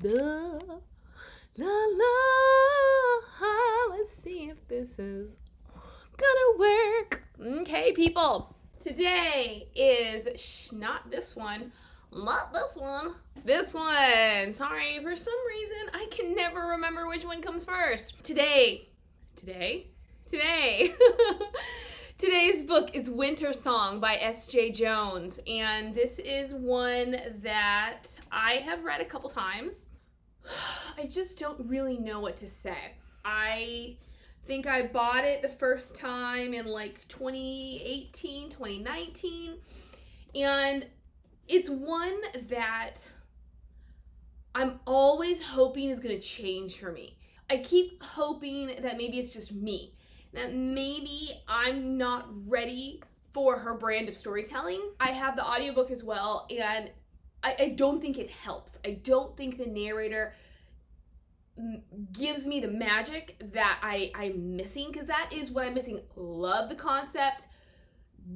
La, la, la. Let's see if this is gonna work. Okay, people. Today is not this one. Not this one. This one. Sorry, for some reason, I can never remember which one comes first. Today. Today's book is Wintersong by S.J. Jones, and this is one that I have read a couple times. I just don't really know what to say. I think I bought it the first time in like 2018, 2019, and it's one that I'm always hoping is going to change for me. I keep hoping that maybe it's just me, that maybe I'm not ready for her brand of storytelling. I have the audiobook as well, and I don't think it helps. I don't think the narrator gives me the magic that I'm missing, because that is what I'm missing. Love the concept,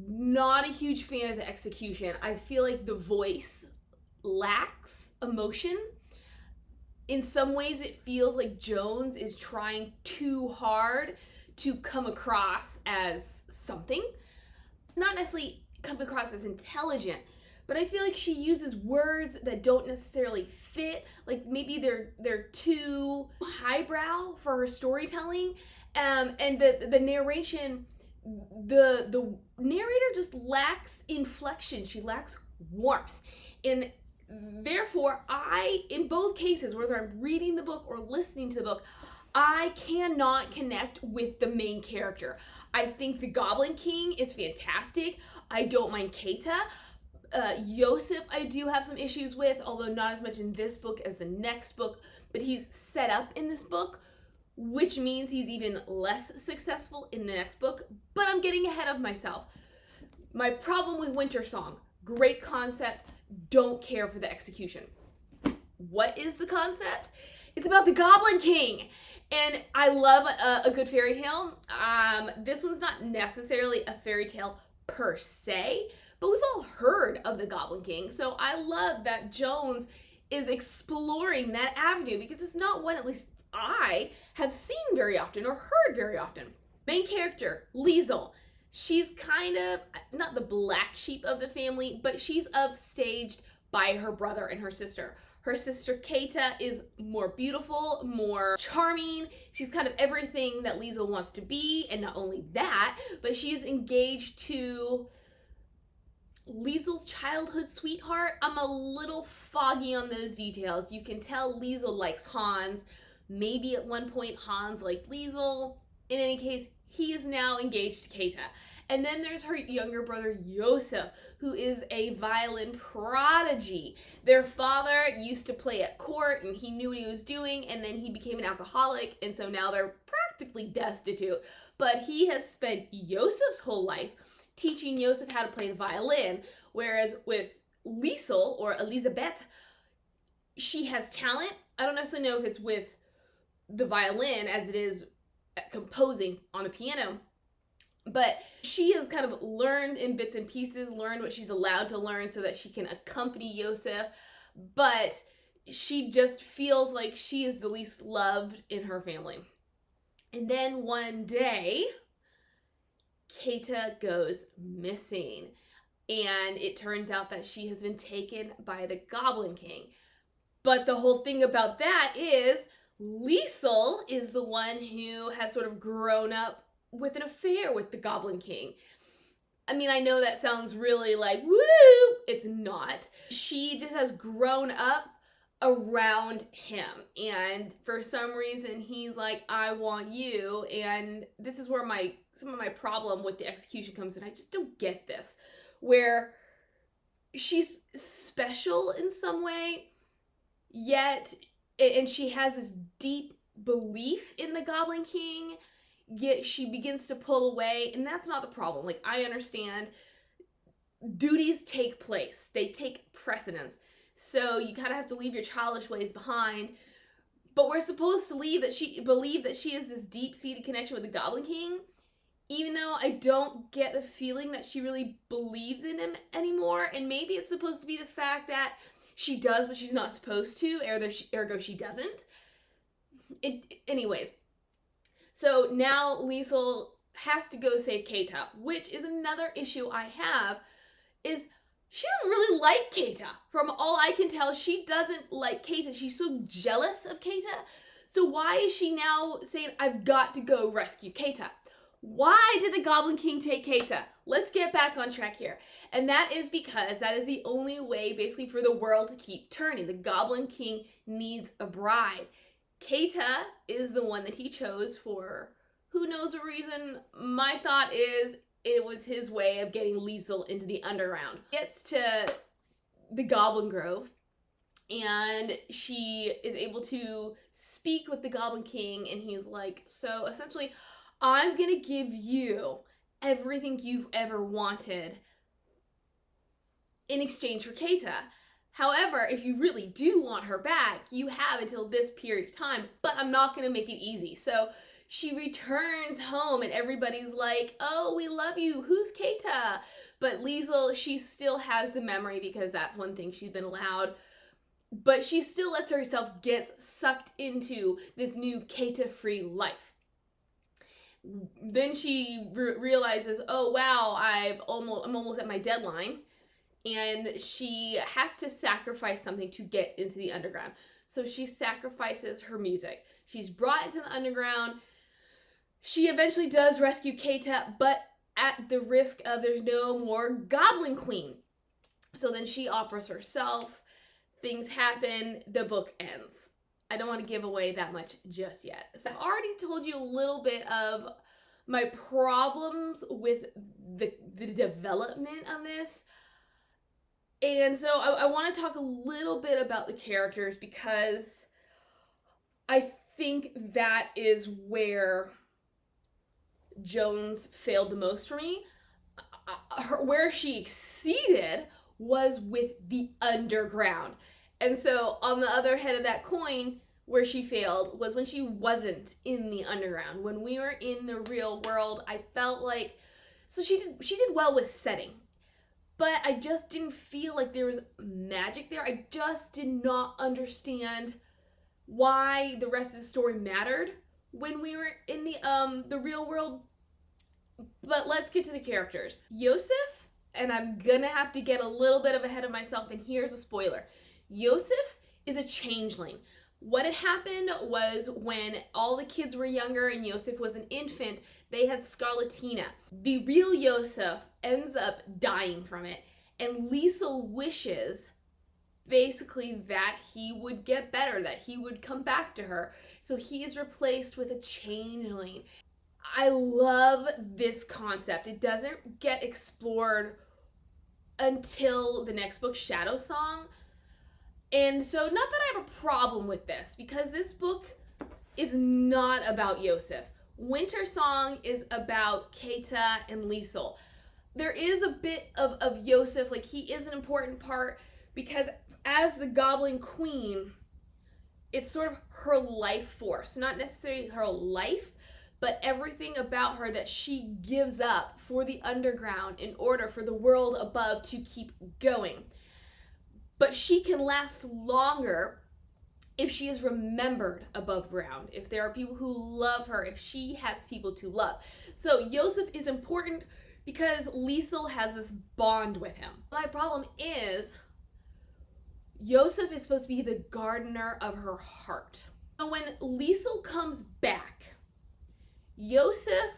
not a huge fan of the execution. I feel like the voice lacks emotion. In some ways, it feels like Jones is trying too hard to come across as something. Not necessarily come across as intelligent, but I feel like she uses words that don't necessarily fit. Like maybe they're too highbrow for her storytelling. And the narration, the narrator just lacks inflection. She lacks warmth. And therefore, in both cases, whether I'm reading the book or listening to the book, I cannot connect with the main character. I think the Goblin King is fantastic. I don't mind Keita. Yosef, I do have some issues with, although not as much in this book as the next book, but he's set up in this book, which means he's even less successful in the next book, but I'm getting ahead of myself. My problem with Wintersong, great concept, don't care for the execution. What is the concept? It's about the Goblin King, and I love a good fairy tale. This one's not necessarily a fairy tale per se, but we've all heard of the Goblin King, so I love that Jones is exploring that avenue, because it's not one, at least I have seen very often or heard very often. Main character, Liesl. She's kind of not the black sheep of the family, but she's upstaged by her brother and her sister. Her sister Keita is more beautiful, more charming. She's kind of everything that Liesl wants to be, and not only that, but she's engaged to Liesel's childhood sweetheart. I'm a little foggy on those details. You can tell Liesl likes Hans. Maybe at one point Hans liked Liesl. In any case, he is now engaged to Keita. And then there's her younger brother, Yosef, who is a violin prodigy. Their father used to play at court, and he knew what he was doing, and then he became an alcoholic, and so now they're practically destitute. But he has spent Yosef's whole life teaching Yosef how to play the violin, whereas with Liesel, or Elisabeth, she has talent. I don't necessarily know if it's with the violin as it is composing on the piano, but she has kind of learned in bits and pieces, learned what she's allowed to learn so that she can accompany Yosef, but she just feels like she is the least loved in her family. And then one day, Keita goes missing, and it turns out that she has been taken by the Goblin King. But the whole thing about that is Liesl is the one who has sort of grown up with an affair with the Goblin King. I mean, I know that sounds really like, woo! It's not. She just has grown up around him, and for some reason he's like, I want you, and this is where some of my problem with the execution comes in. I just don't get this, where she's special in some way, yet, and she has this deep belief in the Goblin King, yet she begins to pull away, and that's not the problem. Like, I understand duties take place, they take precedence, so you kind of have to leave your childish ways behind, but we're supposed to believe that she has this deep-seated connection with the Goblin King, even though I don't get the feeling that she really believes in him anymore. And maybe it's supposed to be the fact that she does, but she's not supposed to, ergo she doesn't. Anyways, so now Liesl has to go save Keita, which is another issue I have, is she doesn't really like Keita. From all I can tell, she doesn't like Keita. She's so jealous of Keita. So why is she now saying, I've got to go rescue Keita? Why did the Goblin King take Keita? Let's get back on track here. And that is because that is the only way basically for the world to keep turning. The Goblin King needs a bride. Keita is the one that he chose for who knows what reason. My thought is it was his way of getting Liesel into the underground. Gets to the Goblin Grove, and she is able to speak with the Goblin King, and he's like, so essentially, I'm gonna give you everything you've ever wanted in exchange for Keita. However, if you really do want her back, you have until this period of time, but I'm not gonna make it easy. So she returns home and everybody's like, oh, we love you, who's Keita? But Liesl, she still has the memory because that's one thing she's been allowed. But she still lets herself get sucked into this new Keita-free life. Then she realizes, oh wow, I'm almost at my deadline. And she has to sacrifice something to get into the underground. So she sacrifices her music. She's brought into the underground. She eventually does rescue Keita, but at the risk of there's no more Goblin Queen. So then she offers herself. Things happen. The book ends. I don't want to give away that much just yet. So I've already told you a little bit of my problems with the development of this. And so I want to talk a little bit about the characters because I think that is where Jones failed the most for me. Where she exceeded was with the underground. And so on the other head of that coin, where she failed was when she wasn't in the underground. When we were in the real world, I felt like, so she did well with setting. But I just didn't feel like there was magic there. I just did not understand why the rest of the story mattered when we were in the real world. But let's get to the characters. Yosef, and I'm gonna have to get a little bit of ahead of myself, and here's a spoiler. Yosef is a changeling. What had happened was when all the kids were younger and Yosef was an infant, they had scarlatina. The real Yosef ends up dying from it, and Liesl wishes basically that he would get better, that he would come back to her. So he is replaced with a changeling. I love this concept. It doesn't get explored until the next book, Shadow Song. And so, not that I have a problem with this, because this book is not about Yosef. Wintersong is about Keita and Liesl. There is a bit of Yosef, like he is an important part, because as the Goblin Queen, it's sort of her life force. Not necessarily her life, but everything about her that she gives up for the underground in order for the world above to keep going. But she can last longer if she is remembered above ground, if there are people who love her, if she has people to love. So Yosef is important because Liesl has this bond with him. My problem is Yosef is supposed to be the gardener of her heart. So when Liesl comes back, Yosef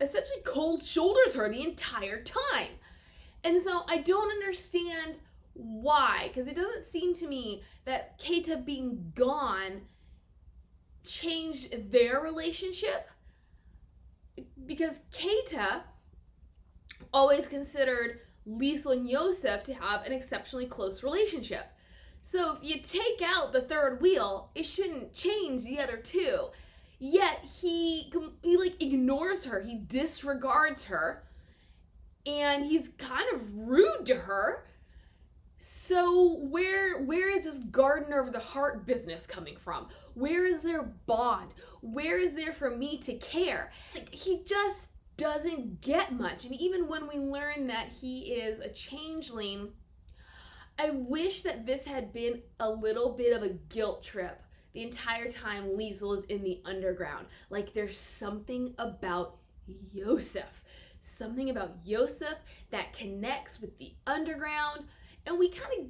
essentially cold shoulders her the entire time. And so I don't understand why, because it doesn't seem to me that Keita being gone changed their relationship, because Keita always considered Liesl and Yosef to have an exceptionally close relationship. So if you take out the third wheel, it shouldn't change the other two. Yet he like ignores her, he disregards her, and he's kind of rude to her. So where is this gardener of the heart business coming from? Where is their bond? Where is there for me to care? Like, he just doesn't get much. And even when we learn that he is a changeling, I wish that this had been a little bit of a guilt trip the entire time Liesl is in the underground. Like, there's something about Yosef. Something about Yosef that connects with the underground. And we kind of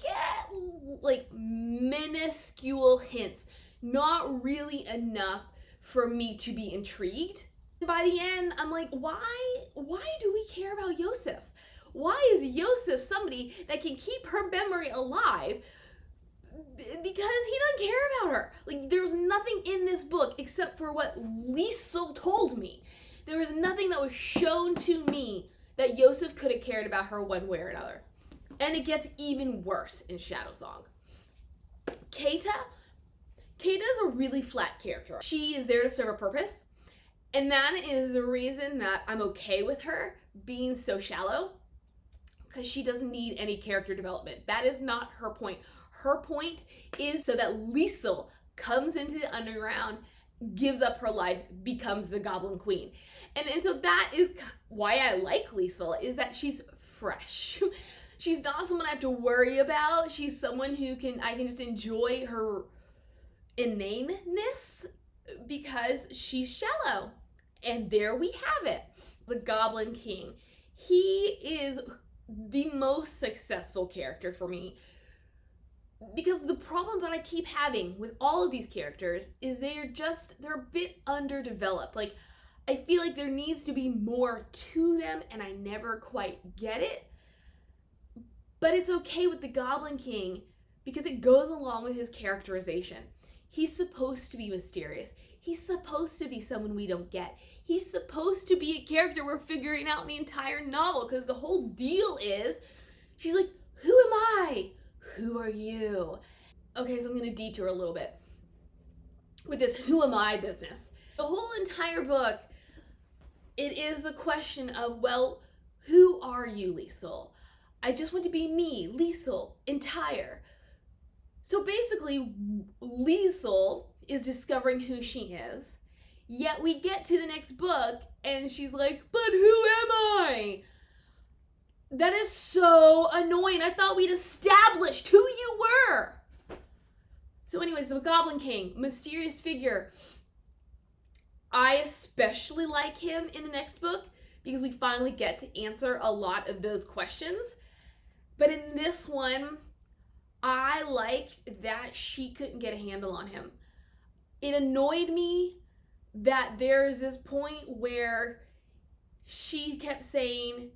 get, like, minuscule hints. Not really enough for me to be intrigued. By the end, I'm like, why do we care about Yosef? Why is Yosef somebody that can keep her memory alive? Because he doesn't care about her. Like, there's nothing in this book except for what Liesel told me. There was nothing that was shown to me that Yosef could have cared about her one way or another. And it gets even worse in Shadowsong. Keita is a really flat character. She is there to serve a purpose. And that is the reason that I'm okay with her being so shallow. Because she doesn't need any character development. That is not her point. Her point is so that Liesl comes into the underground, gives up her life, becomes the Goblin Queen. And so that is why I like Liesl, is that she's fresh. She's not someone I have to worry about. She's someone who I can just enjoy her inaneness because she's shallow. And there we have it. The Goblin King. He is the most successful character for me. Because the problem that I keep having with all of these characters is they're a bit underdeveloped. Like, I feel like there needs to be more to them and I never quite get it. But it's okay with the Goblin King because it goes along with his characterization. He's supposed to be mysterious. He's supposed to be someone we don't get. He's supposed to be a character we're figuring out in the entire novel because the whole deal is, she's like, who am I? Who are you? Okay, so I'm going to detour a little bit with this who am I business. The whole entire book, it is the question of, well, who are you, Liesl? I just want to be me, Liesl, entire. So basically, Liesl is discovering who she is, yet we get to the next book and she's like, but who am I? That is so annoying. I thought we'd established who you were. So anyways, the Goblin King, mysterious figure. I especially like him in the next book because we finally get to answer a lot of those questions. But in this one, I liked that she couldn't get a handle on him. It annoyed me that there's this point where she kept saying,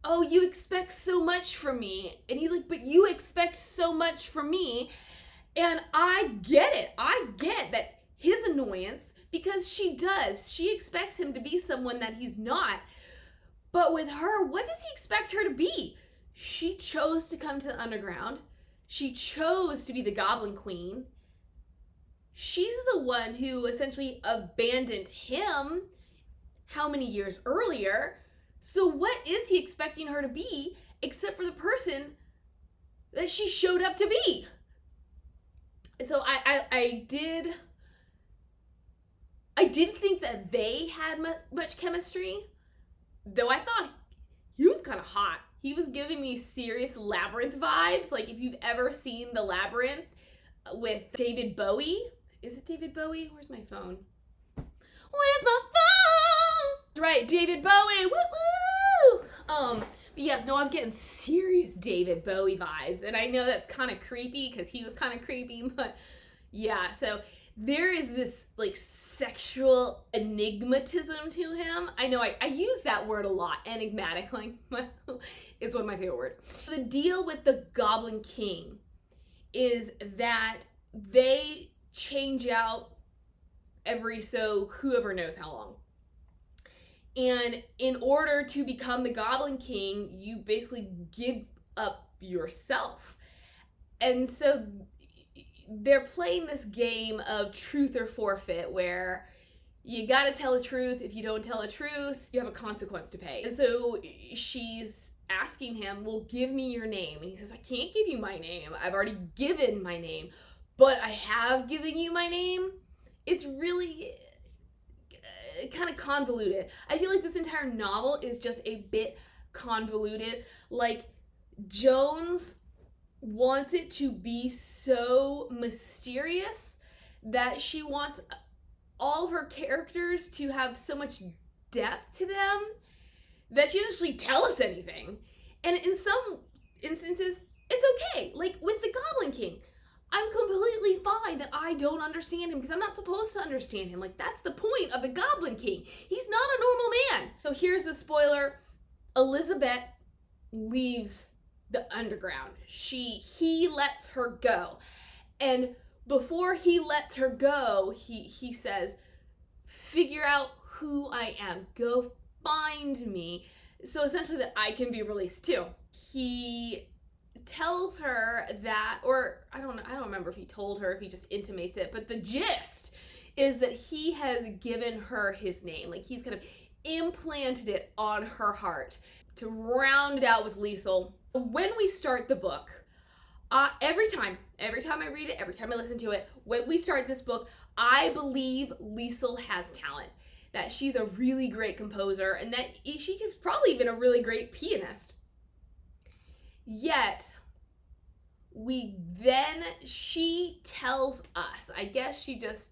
oh, you expect so much from me. And he's like, but you expect so much from me. And I get it. I get that his annoyance, because she does. She expects him to be someone that he's not. But with her, what does he expect her to be? She chose to come to the underground. She chose to be the Goblin Queen. She's the one who essentially abandoned him how many years earlier? So what is he expecting her to be except for the person that she showed up to be? So I did think that they had much chemistry, though I thought he was kind of hot. He was giving me serious Labyrinth vibes. Like, if you've ever seen The Labyrinth with David Bowie. Is it David Bowie? Where's my phone? Where's my phone? Right, David Bowie. Woo woo. But yes, no, I was getting serious David Bowie vibes, and I know that's kind of creepy because he was kind of creepy, but yeah. So there is this like sexual enigmatism to him. I know I use that word a lot. Enigmatic, like, it's one of my favorite words. The deal with the Goblin King is that they change out every whoever knows how long. And in order to become the Goblin King, you basically give up yourself. And so they're playing this game of truth or forfeit where you gotta tell the truth. If you don't tell the truth, you have a consequence to pay. And so she's asking him, well, give me your name. And he says, I can't give you my name. I've already given my name, but I have given you my name. It's really kind of convoluted. I feel like this entire novel is just a bit convoluted. Like, Jones wants it to be so mysterious that she wants all of her characters to have so much depth to them that she doesn't actually tell us anything. And in some instances, it's okay. Like with the Goblin King, I'm completely fine that I don't understand him because I'm not supposed to understand him. Like, that's the point of the Goblin King. He's not a normal man. So here's the spoiler. Elizabeth leaves the underground. He lets her go. And before he lets her go, he says, figure out who I am. Go find me. So essentially that I can be released too. He tells her that, or I don't remember if he told her, if he just intimates it, but the gist is that he has given her his name. Like, he's kind of implanted it on her heart. To round it out with Liesl, when we start the book, every time I read it, every time I listen to it, when we start this book, I believe Liesl has talent, that she's a really great composer, and that she is probably even a really great pianist. Yet, she tells us, I guess she just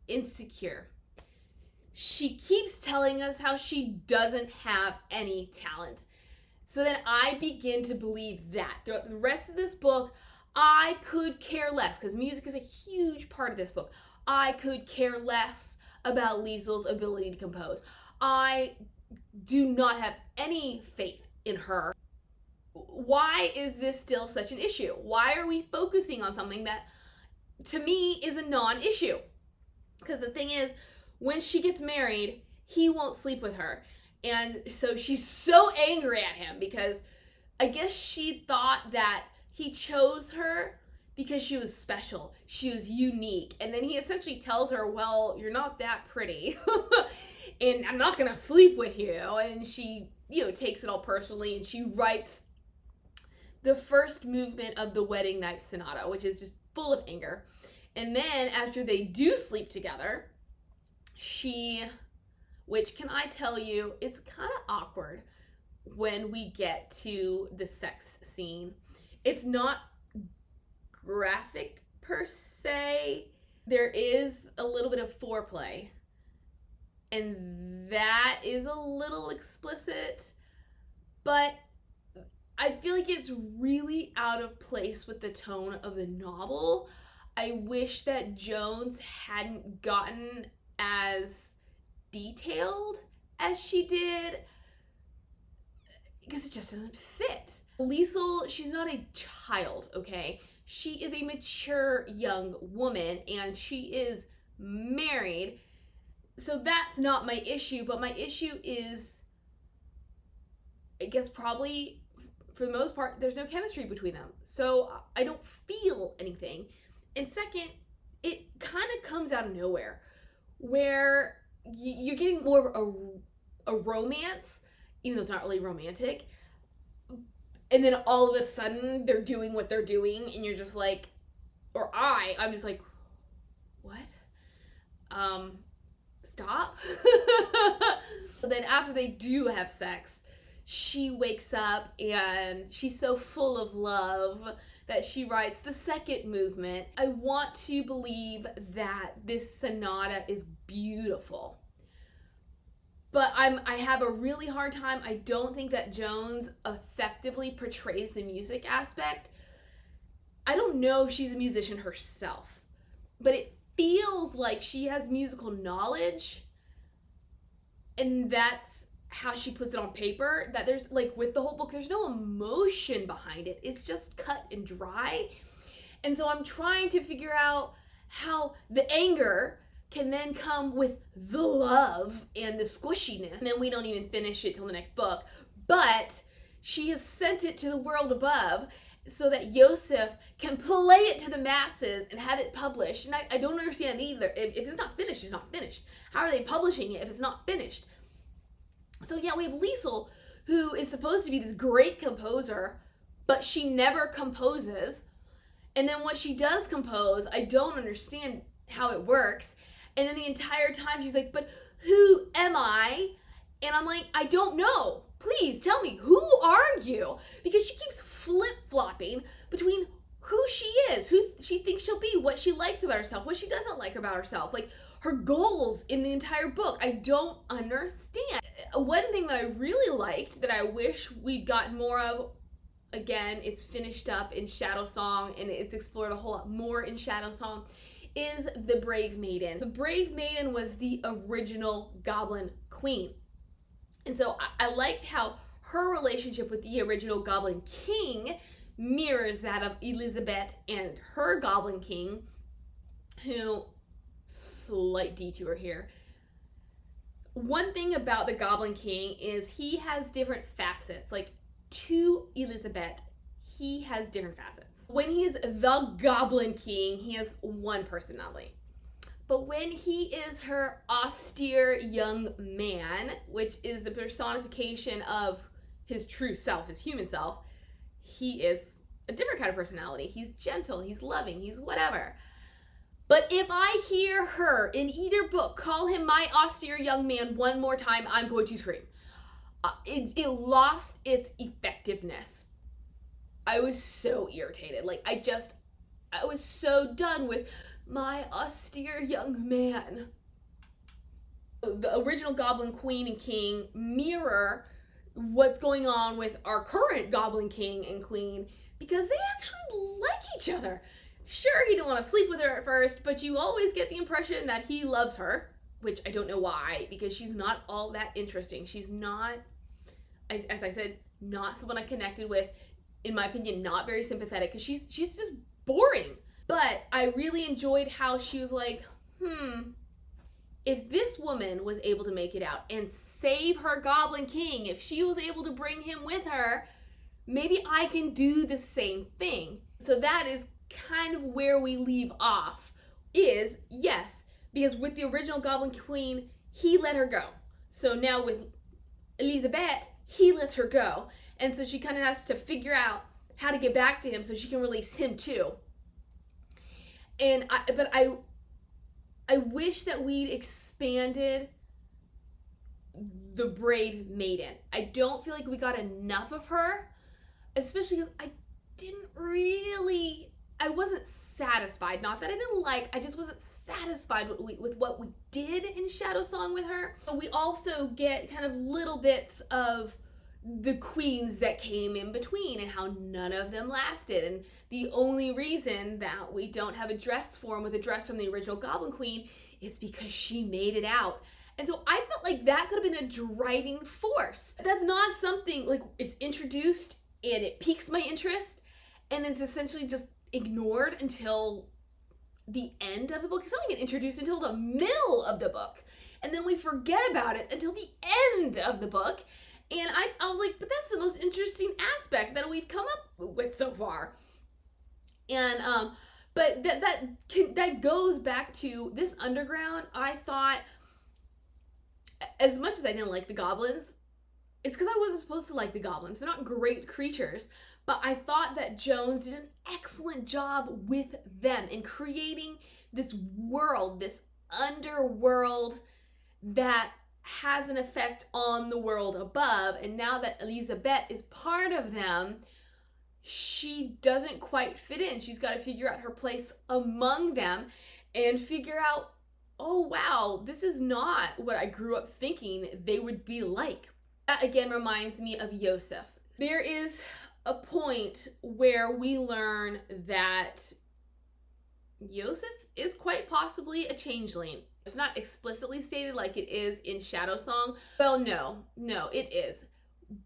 insecure. She keeps telling us how she doesn't have any talent. So then I begin to believe that. Throughout the rest of this book, I could care less, because music is a huge part of this book. I could care less about Liesel's ability to compose. I do not have any faith in her. Why is this still such an issue? Why are we focusing on something that, to me, is a non-issue? Because the thing is, when she gets married, he won't sleep with her. And so she's so angry at him because I guess she thought that he chose her because she was special. She was unique. And then he essentially tells her, well, you're not that pretty. And I'm not going to sleep with you. And she, takes it all personally, and she writes the first movement of the Wedding Night Sonata, which is just full of anger. And then after they do sleep together, which can I tell you, it's kind of awkward when we get to the sex scene. It's not graphic per se. There is a little bit of foreplay, and that is a little explicit, but I feel like it's really out of place with the tone of the novel. I wish that Jones hadn't gotten as detailed as she did, because it just doesn't fit. Liesl, she's not a child, okay? She is a mature young woman, and she is married. So that's not my issue, but my issue is, I guess probably, for the most part, there's no chemistry between them. So I don't feel anything. And second, it kind of comes out of nowhere, where you're getting more of a romance, even though it's not really romantic. And then all of a sudden, they're doing what they're doing, and you're just like, I'm just like, what? Stop. But then after they do have sex, she wakes up and she's so full of love that she writes the second movement. I want to believe that this sonata is beautiful, but I have a really hard time. I don't think that Jones effectively portrays the music aspect. I don't know if she's a musician herself, but it feels like she has musical knowledge, and that's how she puts it on paper, that there's, like, with the whole book, there's no emotion behind it. It's just cut and dry. And so I'm trying to figure out how the anger can then come with the love and the squishiness. And then we don't even finish it till the next book. But she has sent it to the world above so that Yosef can play it to the masses and have it published. And I don't understand either. If it's not finished, it's not finished. How are they publishing it if it's not finished? So yeah, we have Liesl, who is supposed to be this great composer, but she never composes. And then what she does compose, I don't understand how it works. And then the entire time she's like, but who am I? And I'm like, I don't know. please tell me, who are you? Because she keeps flip-flopping between who she is, who she thinks she'll be, what she likes about herself, what she doesn't like about herself, like her goals in the entire book. I don't understand. One thing that I really liked that I wish we'd gotten more of, again, it's finished up in Shadowsong and it's explored a whole lot more in Shadowsong, is the Brave Maiden. The Brave Maiden was the original Goblin Queen. And so I liked how her relationship with the original Goblin King mirrors that of Elizabeth and her Goblin King, who, slight detour here. One thing about the Goblin King is he has different facets. Like, to Elizabeth, he has different facets. When he is the Goblin King, he has one personality. But when he is her austere young man, which is the personification of his true self, his human self, he is a different kind of personality. He's gentle, he's loving, he's whatever. But if I hear her in either book call him my austere young man one more time, I'm going to scream. It lost its effectiveness. I was so irritated. Like, I was so done with my austere young man. The original Goblin Queen and King mirror what's going on with our current Goblin King and Queen, because they actually like each other. Sure, he didn't want to sleep with her at first, but you always get the impression that he loves her, which I don't know why, because she's not all that interesting. She's not, as I said, not someone I connected with. In my opinion, not very sympathetic, because she's just boring. But I really enjoyed how she was like, if this woman was able to make it out and save her Goblin King, if she was able to bring him with her, maybe I can do the same thing. So that is kind of where we leave off, is, yes, because with the original Goblin Queen, he let her go. So now with Elizabeth, he lets her go. And so she kind of has to figure out how to get back to him so she can release him too. And I wish that we'd expanded the Brave Maiden. I don't feel like we got enough of her, especially because I wasn't satisfied. Not that I didn't like, I just wasn't satisfied with what we did in Shadowsong with her. But we also get kind of little bits of the queens that came in between and how none of them lasted. And the only reason that we don't have a dress form with a dress from the original Goblin Queen is because she made it out. And so I felt like that could have been a driving force. That's not something, like, it's introduced and it piques my interest, and then it's essentially just ignored until the end of the book. It's not even introduced until the middle of the book. And then we forget about it until the end of the book. And I was like, but that's the most interesting aspect that we've come up with so far. And, but that goes back to this underground. I thought, as much as I didn't like the goblins, it's because I wasn't supposed to like the goblins. They're not great creatures. But I thought that Jones did an excellent job with them in creating this world, this underworld that has an effect on the world above. And now that Elizabeth is part of them, she doesn't quite fit in. She's got to figure out her place among them and figure out, oh wow, this is not what I grew up thinking they would be like. That again reminds me of Yosef. There is a point where we learn that Yosef is quite possibly a changeling. It's not explicitly stated like it is in Shadowsong. Well, no, it is.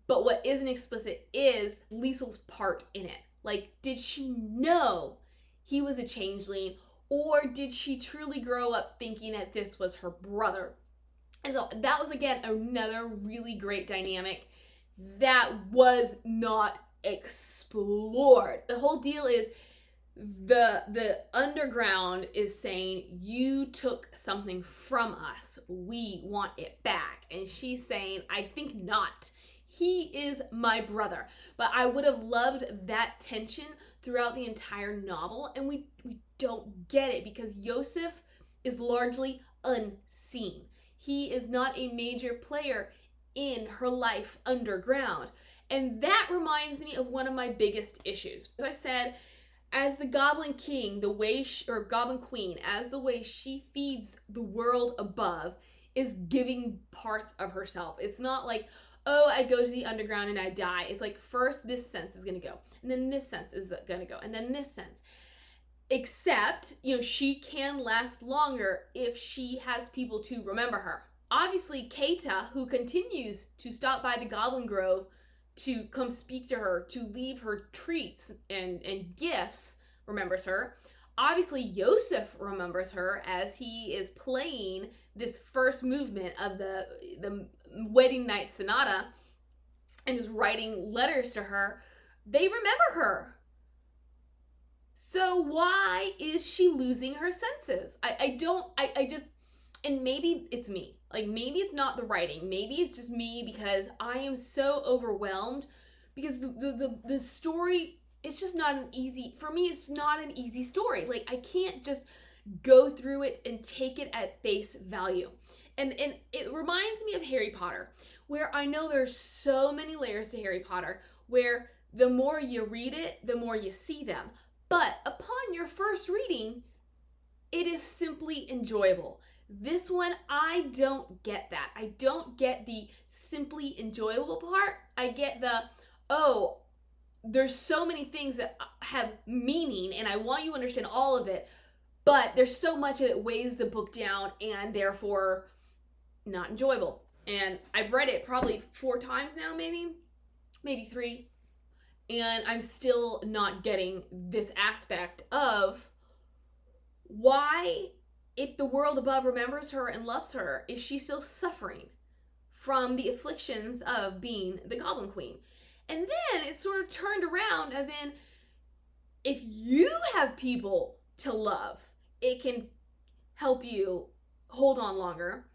But what isn't explicit is Liesel's part in it. Like, did she know he was a changeling, or did she truly grow up thinking that this was her brother? And so that was, again, another really great dynamic that was not explored. The whole deal is the underground is saying, you took something from us, we want it back. And she's saying, I think not. He is my brother. But I would have loved that tension throughout the entire novel, and we don't get it because Yosef is largely unseen. He is not a major player in her life underground. And that reminds me of one of my biggest issues. As I said, as the Goblin King, the way or Goblin Queen, as the way she feeds the world above is giving parts of herself. It's not like, oh, I go to the underground and I die. It's like, first this sense is going to go, and then this sense is going to go, and then this sense. Except, she can last longer if she has people to remember her. Obviously, Keita, who continues to stop by the Goblin Grove to come speak to her, to leave her treats and gifts, remembers her. Obviously, Yosef remembers her as he is playing this first movement of the Wedding Night Sonata and is writing letters to her. They remember her. So why is she losing her senses? I just, and maybe it's me. Like, maybe it's not the writing. Maybe it's just me because I am so overwhelmed because the story, it's just not an easy, for me, it's not an easy story. Like, I can't just go through it and take it at face value. And it reminds me of Harry Potter, where I know there's so many layers to Harry Potter, where the more you read it, the more you see them. But upon your first reading, it is simply enjoyable. This one, I don't get that. I don't get the simply enjoyable part. I get the, oh, there's so many things that have meaning and I want you to understand all of it, but there's so much that it weighs the book down and therefore not enjoyable. And I've read it probably 4 times now, maybe 3. And I'm still not getting this aspect of why, if the world above remembers her and loves her, is she still suffering from the afflictions of being the Goblin Queen? And then it's sort of turned around as in, if you have people to love, it can help you hold on longer.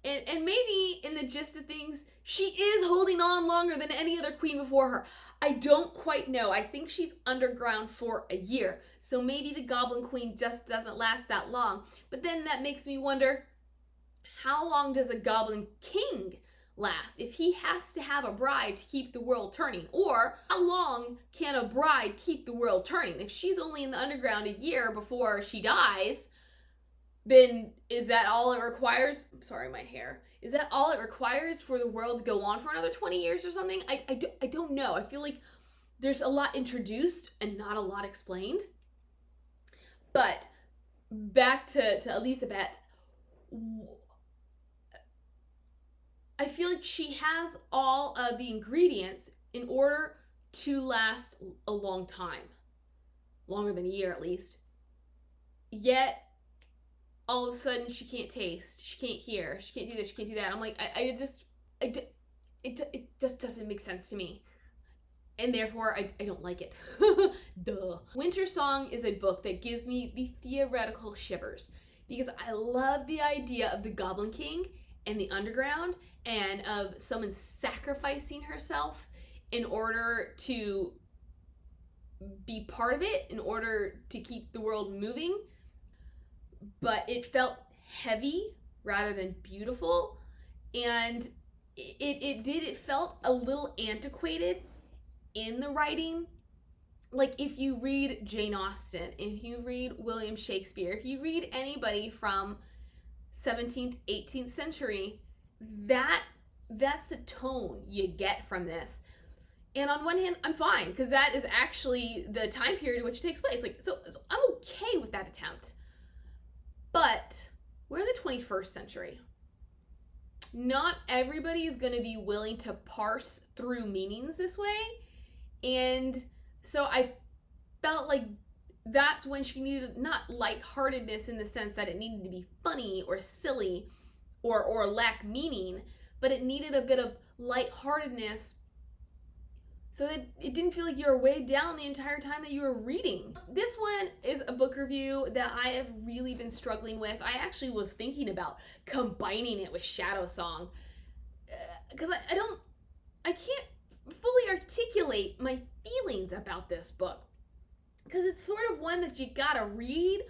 And maybe in the gist of things, she is holding on longer than any other queen before her. I don't quite know. I think she's underground for a year. So maybe the Goblin Queen just doesn't last that long. But then that makes me wonder, how long does a Goblin King last if he has to have a bride to keep the world turning? Or how long can a bride keep the world turning? If she's only in the underground a year before she dies, then is that all it requires? I'm sorry, my hair. Is that all it requires for the world to go on for another 20 years or something? I don't know. I feel like there's a lot introduced and not a lot explained. But back to Elizabeth, I feel like she has all of the ingredients in order to last a long time. Longer than a year at least. Yet, all of a sudden she can't taste, she can't hear, she can't do this, she can't do that. I'm like, it just doesn't make sense to me. And therefore, I don't like it. Duh. Wintersong is a book that gives me the theoretical shivers because I love the idea of the Goblin King and the underground and of someone sacrificing herself in order to be part of it, in order to keep the world moving. But it felt heavy rather than beautiful, and it felt a little antiquated in the writing. Like, if you read Jane Austen, if you read William Shakespeare, if you read anybody from 17th, 18th century, that's the tone you get from this. And on one hand, I'm fine, because that is actually the time period in which it takes place. Like, so I'm okay with that attempt. But we're in the 21st century. Not everybody is going to be willing to parse through meanings this way. And so I felt like that's when she needed not lightheartedness in the sense that it needed to be funny or silly or lack meaning, but it needed a bit of lightheartedness so that it didn't feel like you were weighed down the entire time that you were reading. This one is a book review that I have really been struggling with. I actually was thinking about combining it with Shadow Song because I can't fully articulate my feelings about this book because it's sort of one that you gotta read,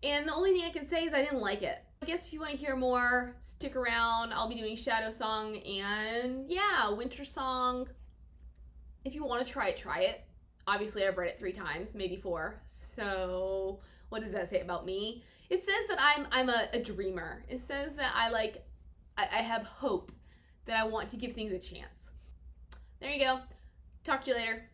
and the only thing I can say is I didn't like it. I guess if you want to hear more, stick around. I'll be doing Shadow Song and yeah, Wintersong. If you want to try it, try it. Obviously, I've read it 3 times, maybe 4. So what does that say about me? It says that I'm a dreamer. It says that I have hope, that I want to give things a chance. There you go. Talk to you later.